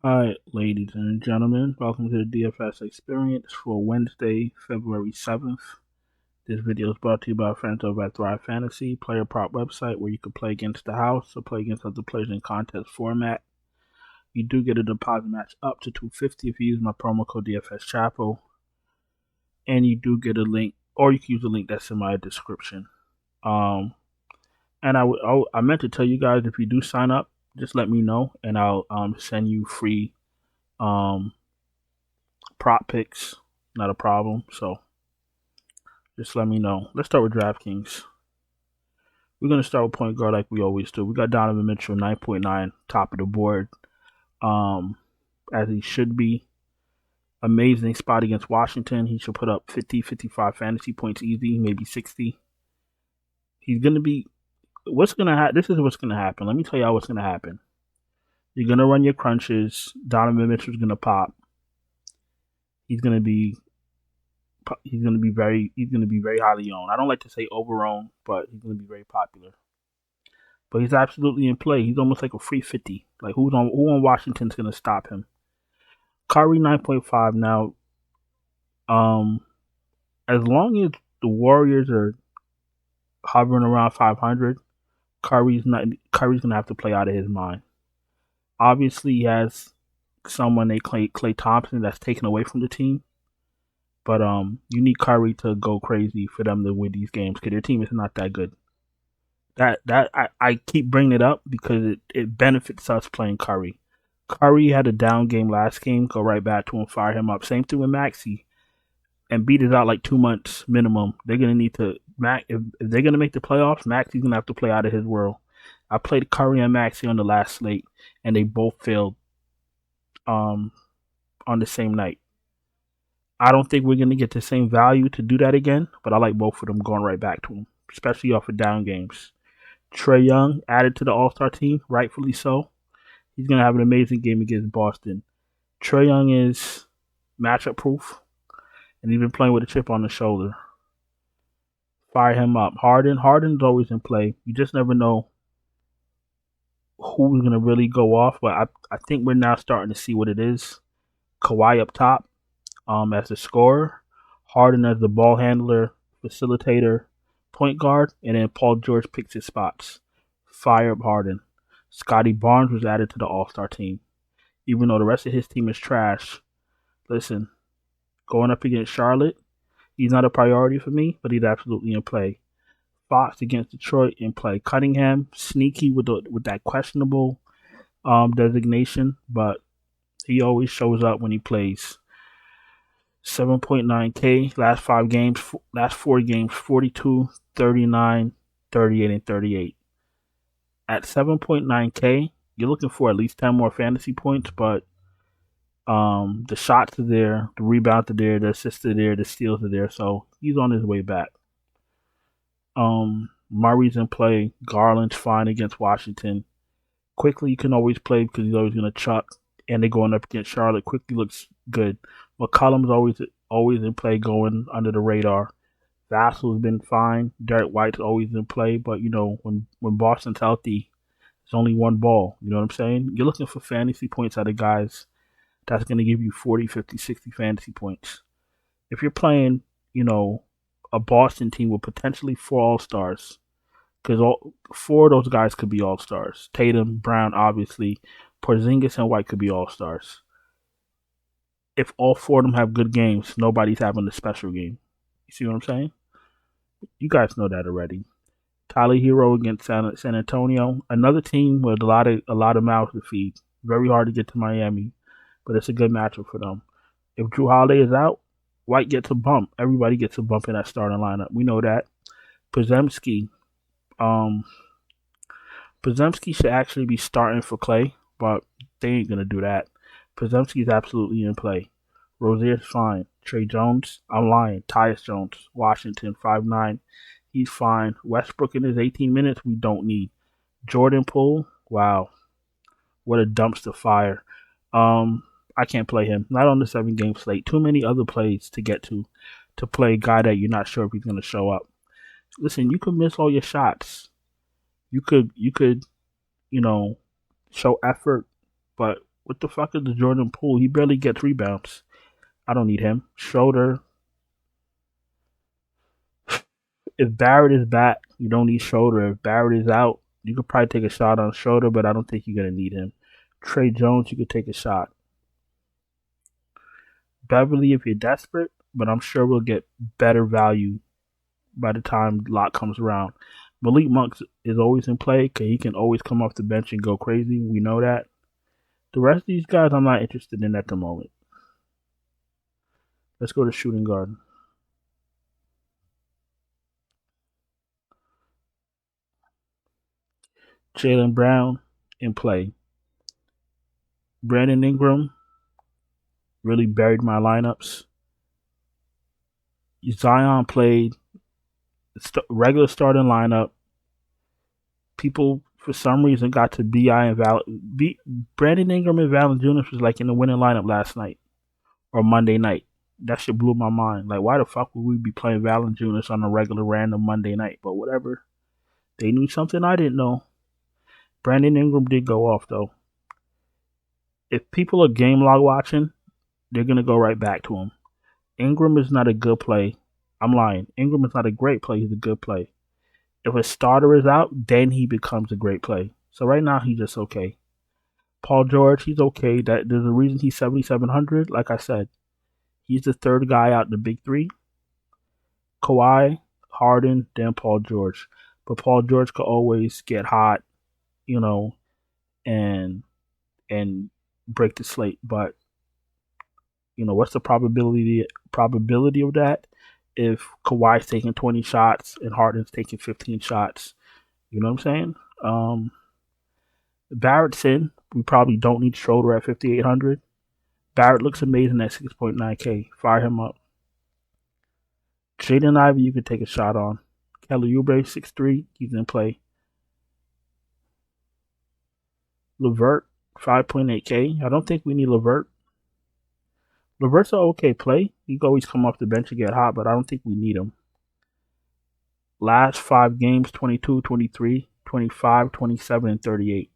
Alright, ladies and gentlemen, welcome to the DFS experience for Wednesday, February 7th. This video is brought to you by friends over at Thrive Fantasy, player prop website where you can play against the house or play against other players in contest format. You do get a deposit match up to $250 if you use my promo code DFS Chapel. And you do get a link, or you can use the link that's in my description. And I meant to tell you guys, if you do sign up, just let me know and I'll send you free prop picks. Not a problem. So just let me know. Let's start with DraftKings. We're gonna start with point guard like we always do. We got Donovan Mitchell 9.9 top of the board, as he should be. Amazing spot against Washington. He should put up 50, 55 fantasy points easy, maybe 60. He's gonna be. What's gonna happen? This is what's gonna happen. Let me tell y'all what's gonna happen. You're gonna run your crunches. Donovan Mitchell's gonna pop. He's gonna be very highly owned. I don't like to say over owned, but he's gonna be very popular. But he's absolutely in play. He's almost like a free 50. Like who on Washington's gonna stop him? Kyrie 9.5 now. As long as the Warriors are hovering around 500, Kyrie's gonna have to play out of his mind. Obviously, he has someone they Klay Thompson that's taken away from the team. But you need Kyrie to go crazy for them to win these games because their team is not that good. I keep bringing it up because it benefits us playing Kyrie. Kyrie had a down game last game. Go right back to him, fire him up. Same thing with Maxey, and beat it out like 2 months minimum. They're gonna need to if they're gonna make the playoffs. Maxey's gonna have to play out of his world. I played Curry and Maxey on the last slate, and they both failed on the same night. I don't think we're going to get the same value to do that again, but I like both of them going right back to them, especially off of down games. Trae Young added to the All-Star team, rightfully so. He's going to have an amazing game against Boston. Trae Young is matchup proof, and he's been playing with a chip on the shoulder. Fire him up. Harden's always in play. You just never know who's going to really go off, but I think we're now starting to see what it is. Kawhi up top. As the scorer, Harden as the ball handler, facilitator, point guard, and then Paul George picks his spots. Fire up Harden. Scotty Barnes was added to the All-Star team. Even though the rest of his team is trash, listen, going up against Charlotte, he's not a priority for me, but he's absolutely in play. Fox against Detroit in play. Cunningham, sneaky with that questionable designation, but he always shows up when he plays. 7.9K, last 4 games, 42, 39, 38, and 38. At 7.9K, you're looking for at least 10 more fantasy points, but the shots are there, the rebounds are there, the assists are there, the steals are there, so he's on his way back. Murray's in play. Garland's fine against Washington. Quickly, you can always play because he's always going to chuck, and they're going up against Charlotte. Quickly looks good. McCollum's always in play, going under the radar. Vassal's been fine. Derek White's always in play, but when Boston's healthy, it's only one ball. You know what I'm saying? You're looking for fantasy points out of guys that's going to give you 40, 50, 60 fantasy points. If you're playing, a Boston team with potentially 4 All-Stars, because 4 of those guys could be All-Stars. Tatum, Brown, obviously. Porzingis and White could be All-Stars. If all 4 of them have good games, nobody's having a special game. You see what I'm saying? You guys know that already. Tyler Hero against San Antonio, another team with a lot of mouths to feed. Very hard to get to Miami, but it's a good matchup for them. If Drew Holiday is out, White gets a bump. Everybody gets a bump in that starting lineup. We know that. Podziemski should actually be starting for Clay, but they ain't gonna do that. Podziemski's absolutely in play. Rozier's fine. Trey Jones, I'm lying. Tyus Jones, Washington, 5'9". He's fine. Westbrook in his 18 minutes, we don't need. Jordan Poole, wow. What a dumpster fire. I can't play him. Not on the 7-game slate. Too many other plays to get to play a guy that you're not sure if he's going to show up. Listen, you could miss all your shots. You could show effort, but What the fuck is the Jordan Poole? He barely gets rebounds. I don't need him. Schroeder. If Barrett is back, you don't need Schroeder. If Barrett is out, you could probably take a shot on Schroeder, but I don't think you're gonna need him. Trey Jones, you could take a shot. Beverly, if you're desperate, but I'm sure we'll get better value by the time lock comes around. Malik Monk is always in play because he can always come off the bench and go crazy. We know that. The rest of these guys, I'm not interested in at the moment. Let's go to shooting guard. Jaylen Brown in play. Brandon Ingram really buried my lineups. Zion played regular starting lineup. People for some reason got to Bi and Brandon Ingram and Valanciunas was like in the winning lineup last night or Monday night. That shit blew my mind. Like, why the fuck would we be playing Valanciunas on a regular random Monday night? But whatever. They knew something I didn't know. Brandon Ingram did go off though. If people are game log watching, they're gonna go right back to him. Ingram is not a good play. I'm lying. Ingram is not a great play. He's a good play. If a starter is out, then he becomes a great play. So right now he's just okay. Paul George, he's okay. There's a reason he's 7,700. Like I said, he's the third guy out the big three. Kawhi, Harden, then Paul George. But Paul George could always get hot, and break the slate. But what's the probability of that? If Kawhi's taking 20 shots and Harden's taking 15 shots, you know what I'm saying? Barrett's in. We probably don't need Schroeder at 5,800. Barrett looks amazing at 6.9K. Fire him up. Jaden Ivey, you could take a shot on. Kelly Oubre, 6'3", he's in play. LeVert, 5.8K. I don't think we need LeVert. LeVert's an okay play. He can always come off the bench and get hot, but I don't think we need him. Last 5 games, 22, 23, 25, 27, and 38.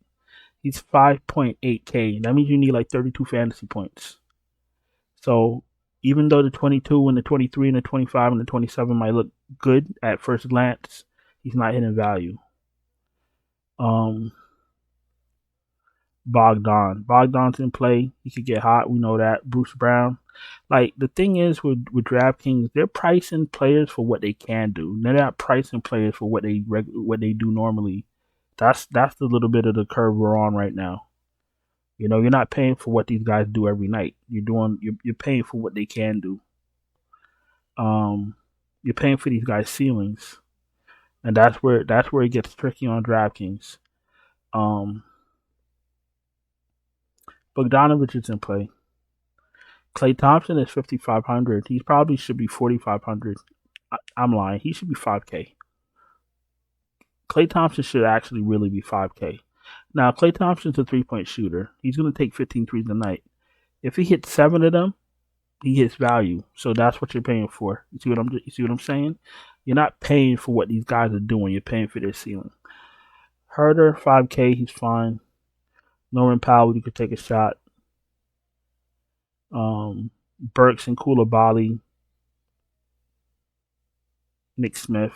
He's 5.8K. That means you need like 32 fantasy points. So even though the 22 and the 23 and the 25 and the 27 might look good at first glance, he's not hitting value. Bogdan's in play. He could get hot. We know that. Bruce Brown. Like, the thing is with DraftKings, they're pricing players for what they can do. They're not pricing players for what they do normally. That's the little bit of the curve we're on right now. You're not paying for what these guys do every night. You're paying for what they can do. You're paying for these guys' ceilings, and that's where it gets tricky on DraftKings. Bogdanovich is in play. Klay Thompson is 5,500. He probably should be 4,500. I'm lying. He should be 5K. Klay Thompson should actually really be 5K. Now, Klay Thompson's a 3-point shooter. He's going to take 15 threes a night. If he hits 7 of them, he hits value. So that's what you're paying for. You see what I'm saying? You're not paying for what these guys are doing. You're paying for their ceiling. Herder, 5K. He's fine. Norman Powell, you could take a shot. Burks and Koulibaly. Nick Smith.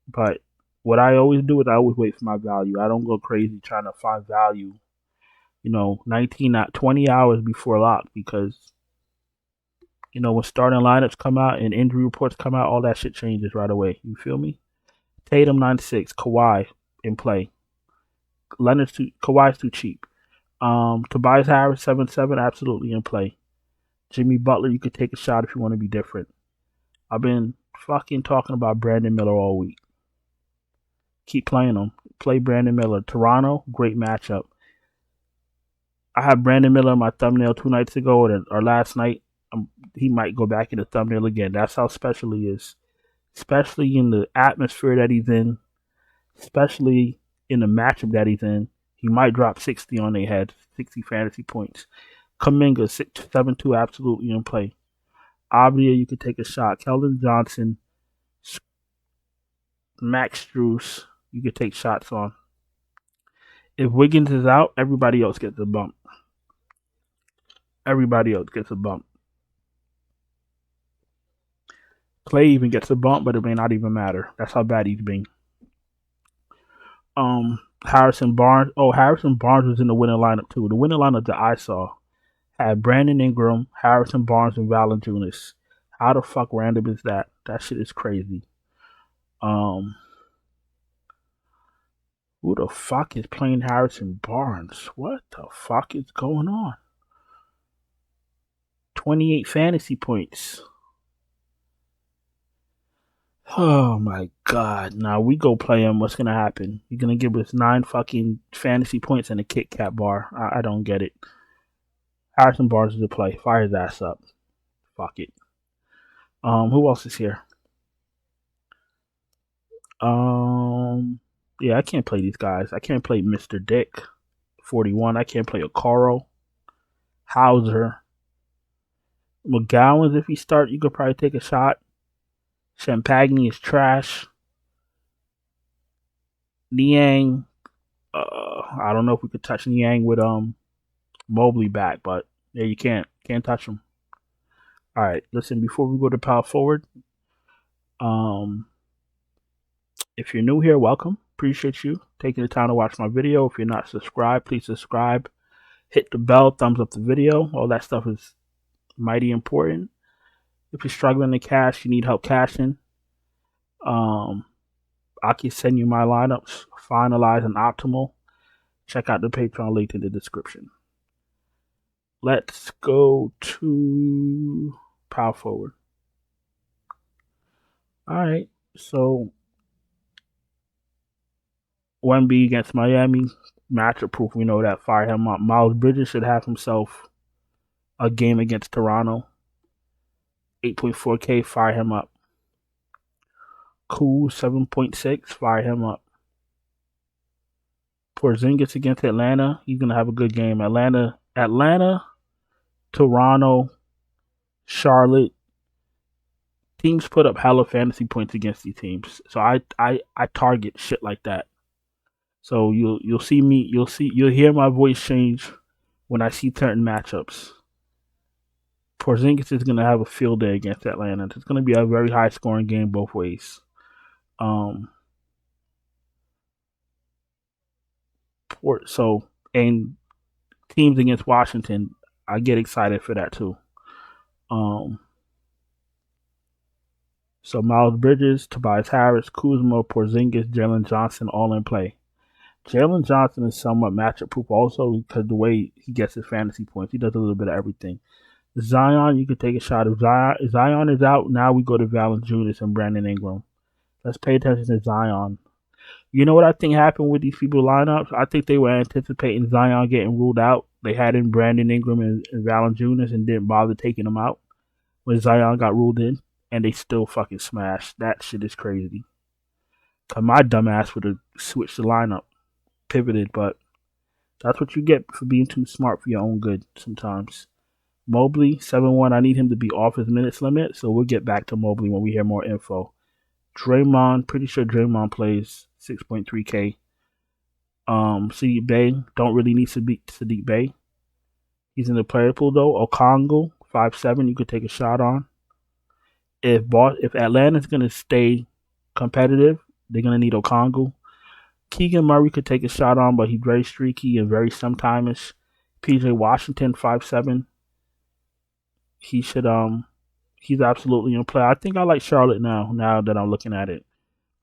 But what I always do is I always wait for my value. I don't go crazy trying to find value, 20 hours before lock, because, when starting lineups come out and injury reports come out, all that shit changes right away. You feel me? Tatum 9.6, Kawhi in play. Kawhi's too cheap. Tobias Harris 7.7, absolutely in play. Jimmy Butler, you could take a shot if you want to be different. I've been fucking talking about Brandon Miller all week. Keep playing him. Play Brandon Miller. Toronto, great matchup. I had Brandon Miller in my thumbnail 2 nights ago or last night. He might go back in the thumbnail again. That's how special he is. Especially in the atmosphere that he's in. Especially in the matchup that he's in. He might drop 60 on their head. 60 fantasy points. Kuminga, 7.2, absolutely in play. Avdia, you could take a shot. Keldon Johnson. Max Strus, you could take shots on. If Wiggins is out, everybody else gets the bump. Everybody else gets a bump. Clay even gets a bump, but it may not even matter. That's how bad he's been. Harrison Barnes. Oh, Harrison Barnes was in the winning lineup too. The winning lineup that I saw had Brandon Ingram, Harrison Barnes, and Valanciunas. How the fuck random is that? That shit is crazy. Who the fuck is playing Harrison Barnes? What the fuck is going on? 28 fantasy points. Oh my god. Now we go play him. What's gonna happen? You're gonna give us 9 fucking fantasy points and a Kit Kat bar. I don't get it. Harrison Barnes is a play. Fire his ass up. Fuck it. Who else is here? Yeah, I can't play these guys. I can't play Mr. Dick, 41. I can't play Okoro, Hauser, McGowan's. If you start, you could probably take a shot. Champagne is trash. Niang, I don't know if we could touch Niang with Mobley back, but yeah, you can't touch him. All right, listen. Before we go to power forward, if you're new here, welcome. Appreciate you taking the time to watch my video. If you're not subscribed, please subscribe. Hit the bell, thumbs up the video. All that stuff is mighty important. If you're struggling to cash, you need help cashing. I can send you my lineups, finalize and optimal. Check out the Patreon link in the description. Let's go to power forward. All right, so Wemby against Miami, matchup proof. We know that. Fire him up. Miles Bridges should have himself a game against Toronto. 8.4K, fire him up. Cool, 7.6, fire him up. Porzingis against Atlanta, he's gonna have a good game. Atlanta, Toronto, Charlotte. Teams put up hella fantasy points against these teams, so I target shit like that. So you'll hear my voice change when I see certain matchups. Porzingis is gonna have a field day against Atlanta. It's gonna be a very high scoring game both ways. And teams against Washington, I get excited for that too. So Miles Bridges, Tobias Harris, Kuzma, Porzingis, Jalen Johnson, all in play. Jalen Johnson is somewhat matchup proof also because the way he gets his fantasy points, he does a little bit of everything. Zion, you could take a shot. If Zion is out, now we go to Valanciunas and Brandon Ingram. Let's pay attention to Zion. You know what I think happened with these people lineups? I think they were anticipating Zion getting ruled out. They had in Brandon Ingram and Valanciunas and didn't bother taking him out when Zion got ruled in, and they still fucking smashed. That shit is crazy. Cause my dumbass would have switched the lineup, pivoted, but that's what you get for being too smart for your own good sometimes. Mobley, 7-1. I need him to be off his minutes limit, so we'll get back to Mobley when we hear more info. Draymond, pretty sure Draymond plays 6.3K. Sadiq Bey, don't really need Sadiq Bey. He's in the player pool though. Okongwu, 5'7", you could take a shot on. If Atlanta's gonna stay competitive, they're gonna need Okongwu. Keegan Murray could take a shot on, but he's very streaky and very sometimish. PJ Washington, 5'7". He should he's absolutely in play. I think I like Charlotte now that I'm looking at it.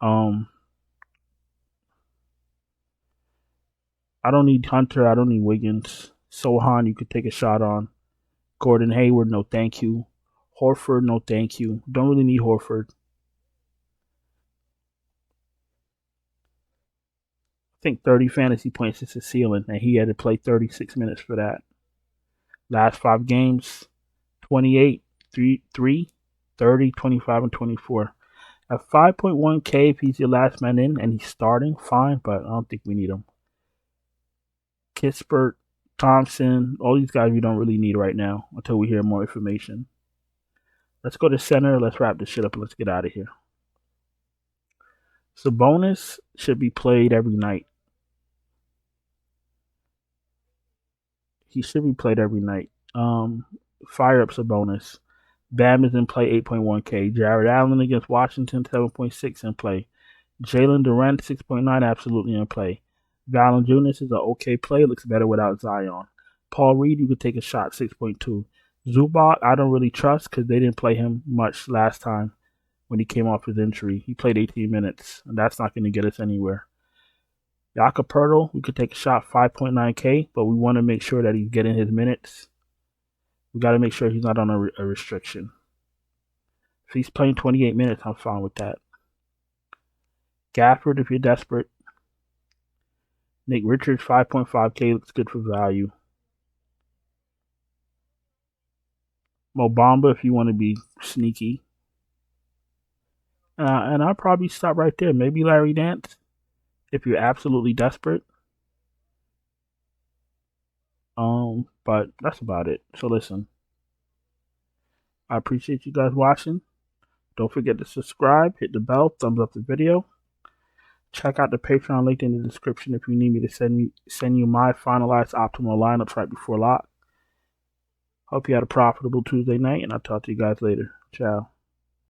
I don't need Hunter, I don't need Wiggins. Sohan, you could take a shot on. Gordon Hayward, no thank you. Horford, no thank you. Don't really need Horford. I think 30 fantasy points is his ceiling, and he had to play 36 minutes for that. Last 5 games, 28, 3, 30, 25, and 24. At 5.1K, if he's your last man in and he's starting, fine, but I don't think we need him. Kispert, Thompson, all these guys we don't really need right now until we hear more information. Let's go to center. Let's wrap this shit up and let's get out of here. Sabonis should be played every night. He should be played every night. Fire up's a bonus. Bam is in play, 8.1K. Jared Allen against Washington, 7.6 in play. Jalen Durant, 6.9, absolutely in play. Valanciunas is an okay play. Looks better without Zion. Paul Reed, you could take a shot, 6.2. Zubac, I don't really trust because they didn't play him much last time when he came off his injury. He played 18 minutes, and that's not going to get us anywhere. Jakob Poeltl, we could take a shot, 5.9K, but we want to make sure that he's getting his minutes. We got to make sure he's not on a restriction. If he's playing 28 minutes, I'm fine with that. Gafford, if you're desperate. Nick Richards, 5.5K, looks good for value. Mo Bamba, if you want to be sneaky. And I'll probably stop right there. Maybe Larry Nance, if you're absolutely desperate. But that's about it. So listen, I appreciate you guys watching. Don't forget to subscribe, hit the bell, thumbs up the video. Check out the Patreon link in the description if you need me to send you my finalized optimal lineups right before lock. Hope you had a profitable Tuesday night, and I'll talk to you guys later. Ciao.